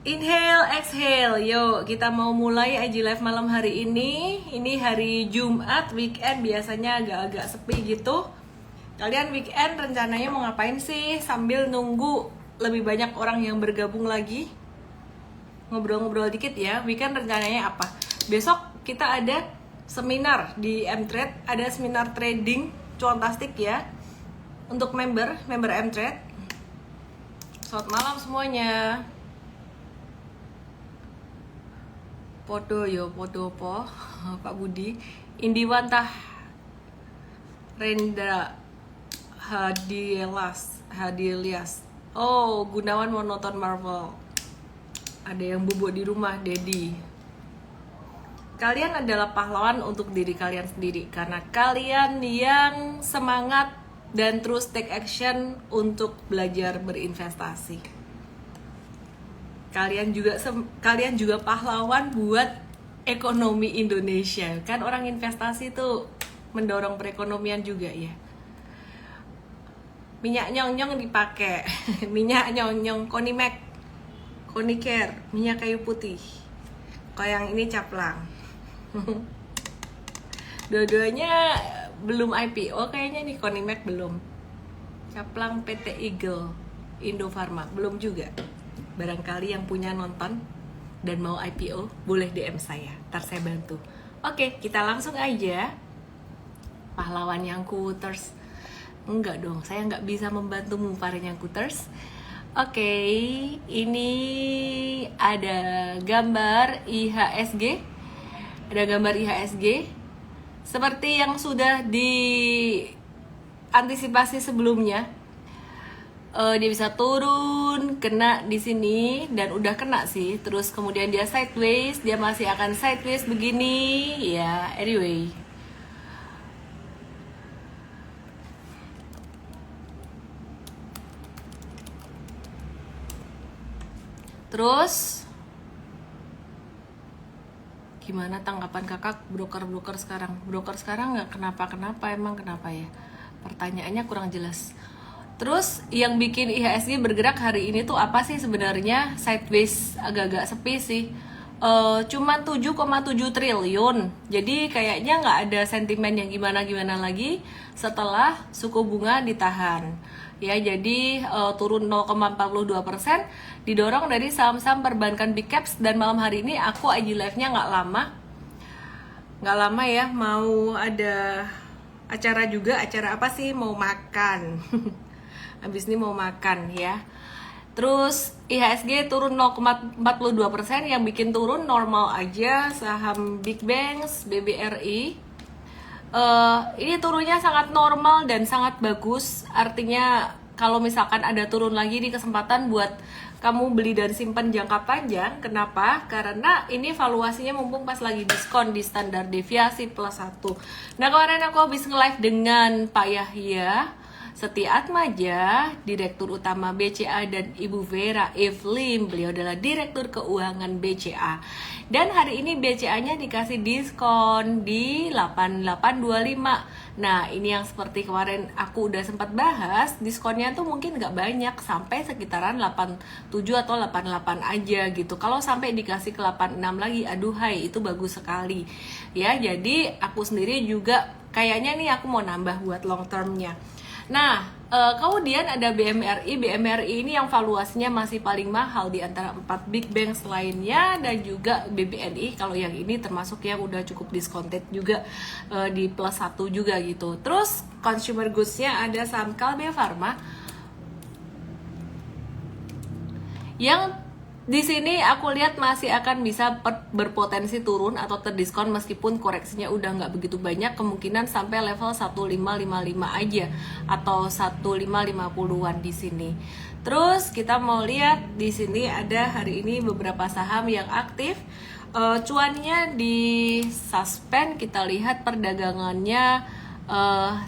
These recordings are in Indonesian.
Inhale, exhale. Yuk, kita mau mulai IG Live malam hari ini. Ini hari Jumat, weekend biasanya agak-agak sepi gitu. Kalian weekend rencananya mau ngapain sih? Sambil nunggu lebih banyak orang yang bergabung lagi. Ngobrol-ngobrol dikit ya. Weekend rencananya apa? Besok kita ada seminar di Mtrade. Ada seminar trading, fantastik ya. Untuk member Mtrade. Selamat malam semuanya. Podo yo, podo po, Pak Budi. Indiwantah Rendra Hadielias. Oh, Gunawan mau nonton Marvel. Ada yang bubuk di rumah, Dedi. Kalian adalah pahlawan untuk diri kalian sendiri karena kalian yang semangat dan terus take action untuk belajar berinvestasi. Kalian juga pahlawan buat ekonomi Indonesia. Kan orang investasi tuh mendorong perekonomian juga ya. Minyak nyong-nyong dipakai. Minyak nyong-nyong Konimek, Konicare, minyak kayu putih. Kalau yang ini caplang. Dua-duanya belum IPO kayaknya nih. Konimek belum. Caplang PT Eagle, Indofarma belum juga. Barangkali yang punya nonton dan mau IPO, boleh DM saya, ntar saya bantu. Oke, kita langsung aja. Pahlawan yang kuters. Enggak dong, saya nggak bisa membantumu para yang kuters. Oke, ini ada gambar IHSG. Ada gambar IHSG. Seperti yang sudah diantisipasi sebelumnya. Dia bisa turun, kena di sini dan udah kena sih. Terus kemudian dia sideways, dia masih akan sideways begini, ya. Anyway, terus gimana tanggapan kakak broker sekarang? Broker sekarang nggak kenapa-kenapa, emang kenapa ya? Pertanyaannya kurang jelas. Terus yang bikin IHSG bergerak hari ini tuh apa sih sebenarnya? Sideways agak-agak sepi sih. Cuman 7,7 triliun. Jadi kayaknya nggak ada sentimen yang gimana-gimana lagi setelah suku bunga ditahan. Ya, jadi turun 0,42%, didorong dari saham-saham perbankan big caps. Dan malam hari ini aku IG live-nya nggak lama ya, mau ada acara juga. Acara apa sih? Mau makan. Habis ini mau makan ya. Terus IHSG turun 0,42%, yang bikin turun normal aja saham Big Banks, BBRI. Ini turunnya sangat normal dan sangat bagus. Artinya kalau misalkan ada turun lagi di kesempatan buat kamu beli dan simpan jangka panjang. Kenapa? Karena ini valuasinya mumpung pas lagi diskon di standar deviasi +1. Nah, kemarin aku habis nge-live dengan Pak Yahya Setiatmaja, Direktur Utama BCA, dan Ibu Vera Evelyn, beliau adalah Direktur Keuangan BCA. Dan hari ini BCA-nya dikasih diskon di 8825. Nah, ini yang seperti kemarin aku udah sempat bahas, diskonnya tuh mungkin nggak banyak, sampai sekitaran 87 atau 88 aja gitu. Kalau sampai dikasih ke 86 lagi, aduhai, itu bagus sekali. Ya, jadi aku sendiri juga kayaknya nih aku mau nambah buat long term-nya. Nah, kemudian ada BMRI. BMRI ini yang valuasinya masih paling mahal di antara 4 big banks lainnya, dan juga BBNI. Kalau yang ini termasuk yang udah cukup discounted juga, di +1 juga gitu. Terus consumer goods-nya ada saham Kalbe Farma yang di sini aku lihat masih akan bisa berpotensi turun atau terdiskon, meskipun koreksinya udah nggak begitu banyak, kemungkinan sampai level 1555 aja atau 1550-an di sini. Terus kita mau lihat di sini ada hari ini beberapa saham yang aktif. Cuannya di suspend, kita lihat perdagangannya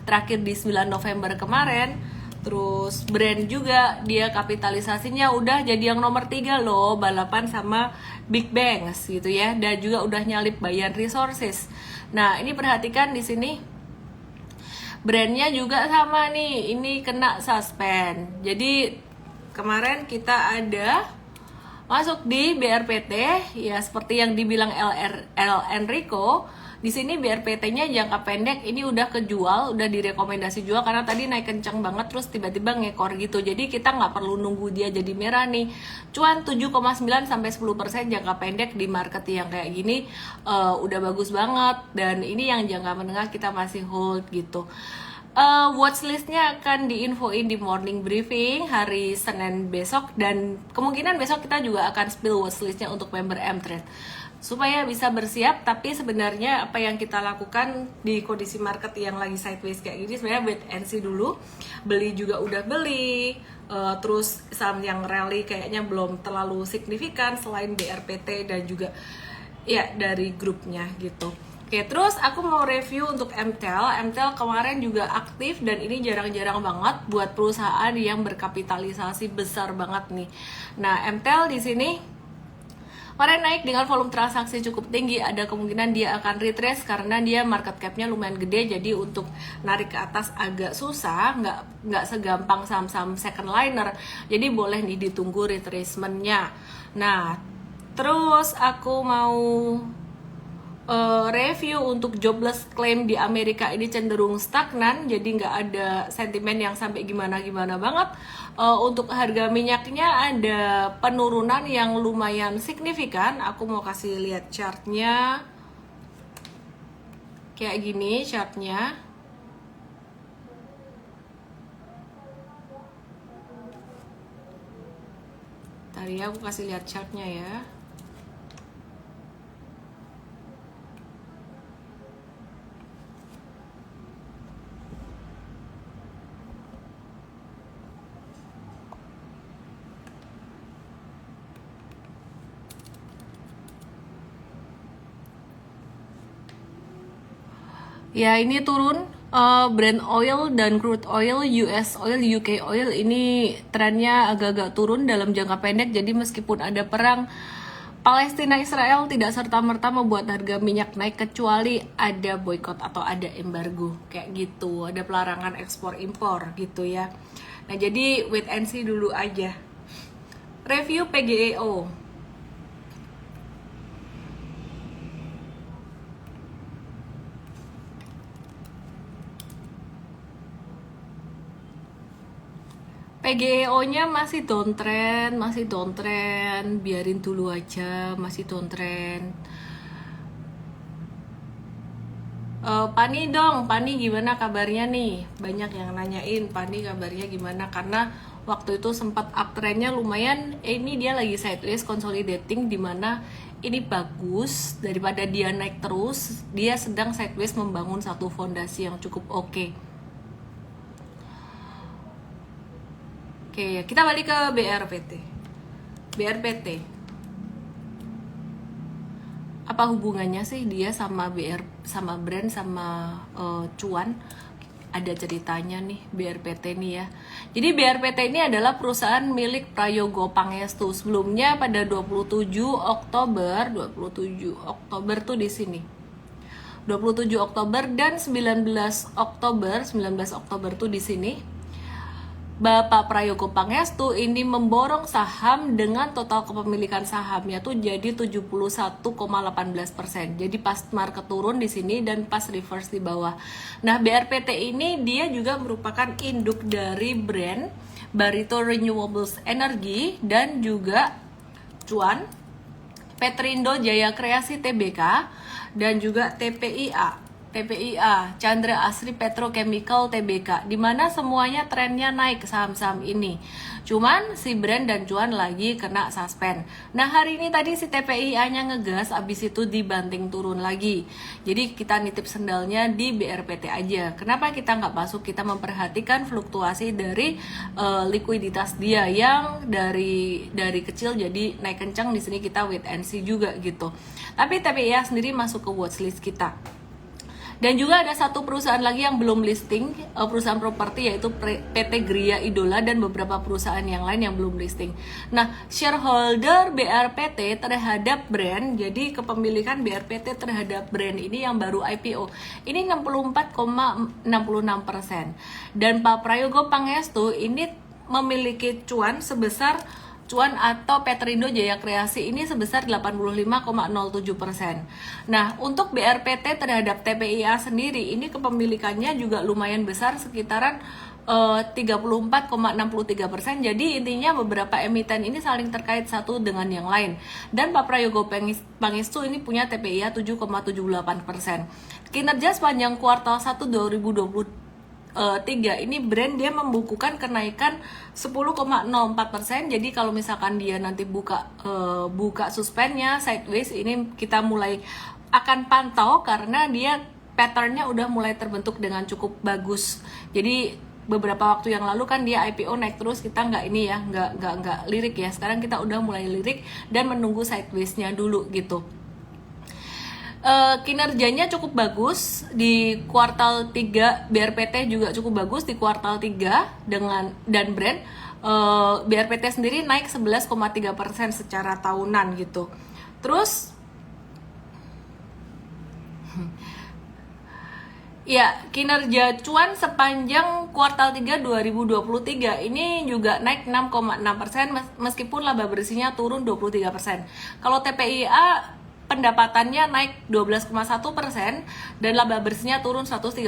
terakhir di 9 November kemarin. Terus brand juga, dia kapitalisasinya udah jadi yang nomor 3 loh, balapan sama Big Banks gitu ya, dan juga udah nyalip Bayan Resources. Nah, ini perhatikan di sini brandnya juga sama nih, ini kena suspend. Jadi kemarin kita ada Masuk di BRPT, ya seperti yang dibilang El Enrico, di sini BRPT-nya jangka pendek ini udah kejual, udah direkomendasi jual karena tadi naik kencang banget terus tiba-tiba ngekor gitu. Jadi kita nggak perlu nunggu dia jadi merah nih. Cuan 7,9 sampai 10% jangka pendek di market yang kayak gini udah bagus banget, dan ini yang jangka menengah kita masih hold gitu. Watchlistnya akan diinfoin di morning briefing hari Senin besok, dan kemungkinan besok kita juga akan spill watchlistnya untuk member M-Trade supaya bisa bersiap. Tapi sebenarnya apa yang kita lakukan di kondisi market yang lagi sideways kayak gini sebenarnya wait and see dulu. Beli juga udah beli, terus saham yang rally kayaknya belum terlalu signifikan selain BRPT dan juga ya dari grupnya gitu. Oke, terus aku mau review untuk MTEL. MTEL kemarin juga aktif dan ini jarang-jarang banget buat perusahaan yang berkapitalisasi besar banget nih. Nah, MTEL di sini kemarin naik dengan volume transaksi cukup tinggi. Ada kemungkinan dia akan retrace karena dia market cap-nya lumayan gede. Jadi untuk narik ke atas agak susah, nggak segampang saham-saham second liner. Jadi boleh nih ditunggu retracement-nya. Nah, terus aku mau review untuk jobless claim di Amerika ini cenderung stagnan, jadi nggak ada sentimen yang sampai gimana-gimana banget. Untuk harga minyaknya ada penurunan yang lumayan signifikan. Aku mau kasih lihat chartnya, kayak gini chartnya. Tadi aku kasih lihat chartnya ya. Ya ini turun, Brent oil dan crude oil, US oil, UK oil ini trennya agak-agak turun dalam jangka pendek. Jadi meskipun ada perang Palestina Israel tidak serta-merta membuat harga minyak naik kecuali ada boykot atau ada embargo kayak gitu, ada pelarangan ekspor impor gitu ya. Nah jadi wait and see dulu aja. Review PGEO. PGEO-nya masih downtrend, biarin dulu aja, masih downtrend. Pani dong, Pani gimana kabarnya nih? Banyak yang nanyain Pani kabarnya gimana, karena waktu itu sempat uptrendnya lumayan. Ini dia lagi sideways consolidating, dimana ini bagus daripada dia naik terus. Dia sedang sideways membangun satu fondasi yang cukup oke. Oke, kita balik ke BRPT. Apa hubungannya sih dia sama sama brand sama cuan? Ada ceritanya nih BRPT nih ya. Jadi BRPT ini adalah perusahaan milik Prayogo Pangestu. Sebelumnya pada 27 Oktober tuh di sini. 27 Oktober dan 19 Oktober tuh di sini. Bapak Prayogo Pangestu ini memborong saham dengan total kepemilikan sahamnya tuh jadi 71,18%. Jadi pas market turun di sini dan pas reverse di bawah. Nah, BRPT ini dia juga merupakan induk dari brand Barito Renewables Energy dan juga Cuan, Petrindo Jaya Kreasi Tbk, dan juga TPIA, Chandra Asri Petrochemical Tbk, dimana semuanya trennya naik saham-saham ini. Cuman si brand dan cuan lagi kena suspend. Nah hari ini tadi si TPIA-nya ngegas, abis itu dibanting turun lagi. Jadi kita nitip sendalnya di BRPT aja. Kenapa kita nggak masuk? Kita memperhatikan fluktuasi dari likuiditas dia yang dari kecil jadi naik kencang. Di sini kita wait and see juga gitu. Tapi TPIA sendiri masuk ke watchlist kita. Dan juga ada satu perusahaan lagi yang belum listing, perusahaan properti, yaitu PT Gria Idola dan beberapa perusahaan yang lain yang belum listing. Nah, shareholder BRPT terhadap brand, jadi kepemilikan BRPT terhadap brand ini yang baru IPO, ini 64,66%. Dan Pak Prayogo Pangestu ini memiliki cuan sebesar Cuan atau Petrindo Jaya Kreasi ini sebesar 85,07%. Nah, untuk BRPT terhadap TPIA sendiri ini kepemilikannya juga lumayan besar, sekitaran 34,63%. Jadi intinya beberapa emiten ini saling terkait satu dengan yang lain. Dan Pak Prayogo Pangestu ini punya TPIA 7,78%. Kinerja sepanjang kuartal 1 2023 ini brand dia membukukan kenaikan 10,04%. Jadi kalau misalkan dia nanti buka suspennya sideways, ini kita mulai akan pantau karena dia patternnya udah mulai terbentuk dengan cukup bagus. Jadi beberapa waktu yang lalu kan dia IPO naik terus, kita nggak lirik ya. Sekarang kita udah mulai lirik dan menunggu sideways-nya dulu gitu. Kinerjanya cukup bagus di kuartal 3, BRPT juga cukup bagus di kuartal 3 dan brand BRPT sendiri naik 11,3% secara tahunan gitu. Terus ya, kinerja cuan sepanjang kuartal 3 2023 ini juga naik 6,6% meskipun laba bersihnya turun 23%. Kalau TPIA pendapatannya naik 12,1% dan laba bersihnya turun 135%.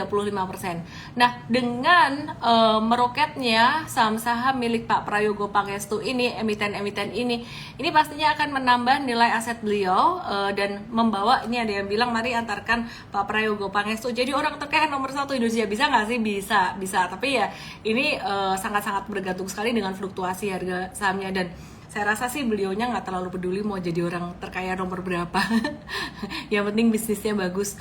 Nah, dengan meroketnya saham-saham milik Pak Prayogo Pangestu ini, emiten-emiten ini pastinya akan menambah nilai aset beliau dan membawa, ini ada yang bilang mari antarkan Pak Prayogo Pangestu jadi orang terkaya nomor 1 Indonesia. Bisa nggak sih? Bisa. Tapi ya ini sangat-sangat bergantung sekali dengan fluktuasi harga sahamnya, dan saya rasa sih beliaunya nggak terlalu peduli mau jadi orang terkaya nomor berapa. Yang penting bisnisnya bagus.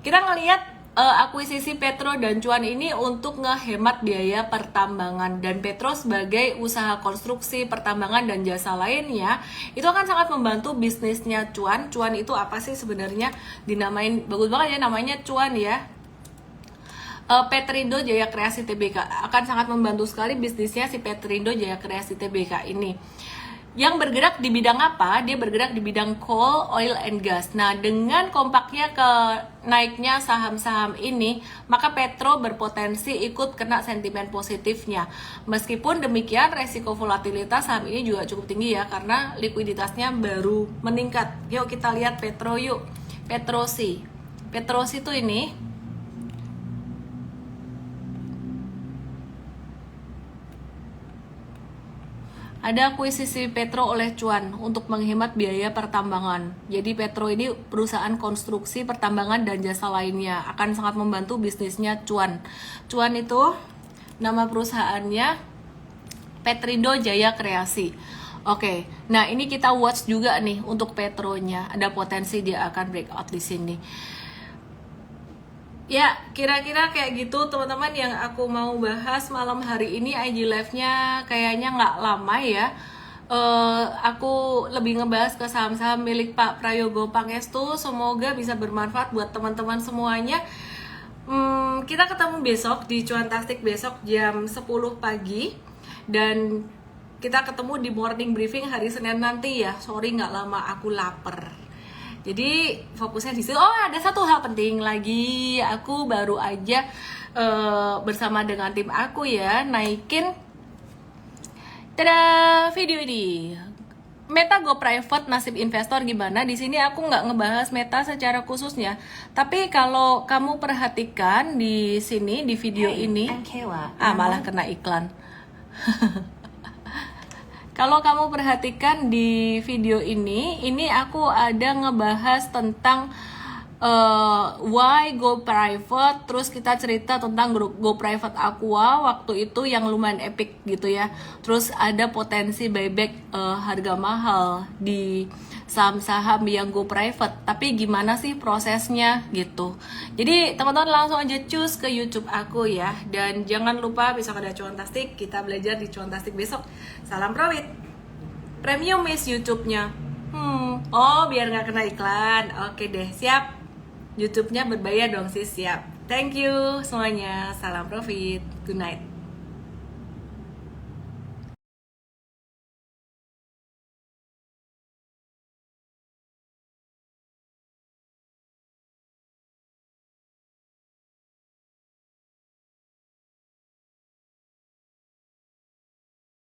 Kita ngelihat akuisisi Petro dan Cuan ini untuk ngehemat biaya pertambangan, dan Petro sebagai usaha konstruksi, pertambangan dan jasa lainnya itu akan sangat membantu bisnisnya Cuan. Cuan itu apa sih sebenarnya? Dinamain bagus banget ya namanya Cuan ya. Petrindo Jaya Kreasi Tbk akan sangat membantu sekali bisnisnya si Petrindo Jaya Kreasi Tbk ini. Yang bergerak di bidang apa? Dia bergerak di bidang coal, oil, and gas. Nah, dengan kompaknya ke naiknya saham-saham ini, maka Petro berpotensi ikut kena sentimen positifnya. Meskipun demikian, resiko volatilitas saham ini juga cukup tinggi ya, karena likuiditasnya baru meningkat. Yuk kita lihat Petro yuk. Petrosi tuh ini ada akuisisi Petro oleh Cuan untuk menghemat biaya pertambangan. Jadi Petro ini perusahaan konstruksi, pertambangan, dan jasa lainnya. Akan sangat membantu bisnisnya Cuan. Cuan itu nama perusahaannya Petrindo Jaya Kreasi. Oke, nah ini kita watch juga nih untuk Petronya. Ada potensi dia akan breakout di sini. Ya, kira-kira kayak gitu teman-teman yang aku mau bahas malam hari ini. IG live-nya kayaknya nggak lama ya. Aku lebih ngebahas ke saham-saham milik Pak Prayogo Pangestu. Semoga bisa bermanfaat buat teman-teman semuanya. Kita ketemu besok di Cuantastic besok jam 10 pagi. Dan kita ketemu di morning briefing hari Senin nanti ya. Sorry nggak lama, aku lapar. Jadi fokusnya di situ. Oh, ada satu hal penting lagi. Aku baru aja bersama dengan tim aku ya naikin video ini. Meta go private, nasib investor gimana? Di sini aku nggak ngebahas Meta secara khususnya. Tapi kalau kamu perhatikan di sini di video ini, malah kena iklan. Kalau kamu perhatikan di video ini aku ada ngebahas tentang why go private, terus kita cerita tentang go private Aqua waktu itu yang lumayan epic gitu ya. Terus ada potensi buyback harga mahal di saham-saham yang go private, tapi gimana sih prosesnya gitu. Jadi teman-teman langsung aja cus ke YouTube aku ya, dan jangan lupa besok ada Cuantastic, kita belajar di Cuantastic besok. Salam profit. Premium miss YouTube-nya. Oh, biar nggak kena iklan. Oke deh, siap. YouTube-nya berbayar dong sis, siap. Thank you semuanya. Salam profit. Good night.